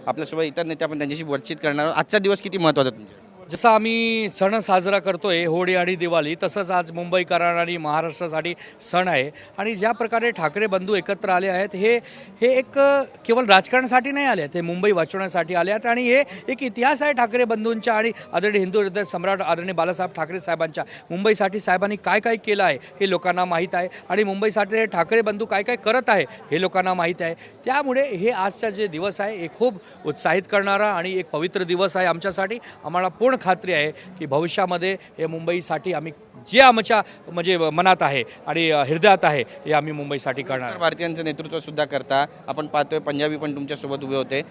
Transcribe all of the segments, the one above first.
आपल्यासोबत इतर नेते आपण त्यांच्याशी बातचीत करणार आहोत. आजचा दिवस किती महत्त्वाचा तुमच्या? जसं आम्ही सण साजरा करतोय होळी आणि दिवाळी, तसंच आज मुंबईकर आणि महाराष्ट्रासाठी सण आहे. आणि ज्या प्रकारे ठाकरे बंधू एकत्र आले आहेत हे हे एक केवळ राजकारणासाठी नाही आले आहेत, हे मुंबई वाचवण्यासाठी आले आहेत. आणि हे एक इतिहास आहे ठाकरे बंधूंच्या आणि आदरणीय हिंदू हृदय सम्राट आदरणीय बाळासाहेब ठाकरे साहेबांच्या. मुंबईसाठी साहेबांनी काय काय केलं आहे हे लोकांना माहीत आहे आणि मुंबईसाठी हे ठाकरे बंधू काय काय करत आहे हे लोकांना माहीत आहे. त्यामुळे हे आजचा जे दिवस आहे हे खूप उत्साहित करणारा आणि एक पवित्र दिवस आहे आमच्यासाठी. आम्हाला पूर्ण खात्री आहे की भविष्यामध्ये हे मुंबईसाठी आम्ही जे आमच्या म्हणजे मनात आहे आणि हृदयात आहे हे आम्ही मुंबईसाठी करणार. उत्तर भारतीयांचं नेतृत्व सुद्धा करता. आपण पाहतोय पंजाबी पण तुमच्यासोबत उभे होते.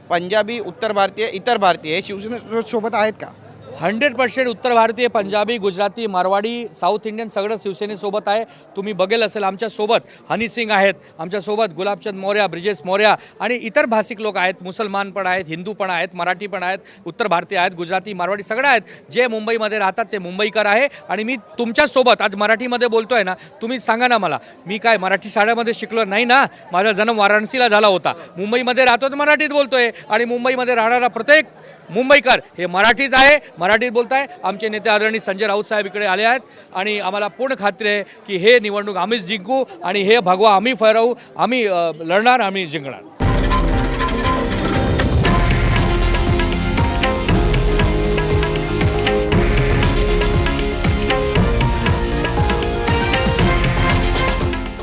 पंजाबी, उत्तर भारतीय, इतर भारतीय हे शिवसेनेसोबत आहेत का? 100% उत्तर भारतीय, पंजाबी, गुजराती, मारवाडी, साऊथ इंडियन सगळं शिवसेनेसोबत आहे. तुम्ही बघेल असेल आमच्यासोबत हनी सिंग आहेत, आमच्यासोबत गुलाबचंद मौर्या, ब्रिजेश मौर्या आणि इतर भाषिक लोक आहेत. मुसलमान पण आहेत, हिंदू पण आहेत, मराठी पण आहेत, उत्तर भारतीय आहेत, गुजराती, मारवाडी सगळं आहेत. जे मुंबईमध्ये राहतात ते मुंबईकर आहे. आणि मी तुमच्यासोबत आज मराठीमध्ये बोलतोय ना, तुम्ही सांगा ना मला, मी काय मराठी शाळेमध्ये शिकलो नाही ना? माझा जन्म वाराणसीला झाला होता. मुंबईमध्ये राहतो तर मराठीत बोलतोय आणि मुंबईमध्ये राहणारा प्रत्येक मुंबईकर हे मराठीच आहे, मराठीत बोलताय. आमचे नेते आदरणीय संजय राऊत साहेब इकडे आले आहेत आणि आम्हाला पूर्ण खात्री आहे की हे निवडणूक आम्हीच जिंकू आणि हे भगवा आम्ही फहरावू, आम्ही लढणार, आम्ही जिंकणार.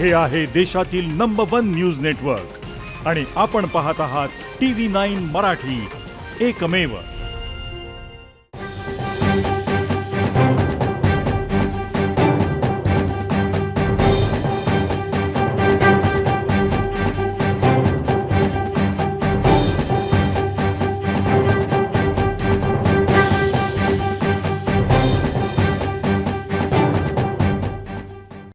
हे आहे देशातील नंबर 1 न्यूज नेटवर्क आणि आपण पाहत आहात TV9 मराठी, एकमेव.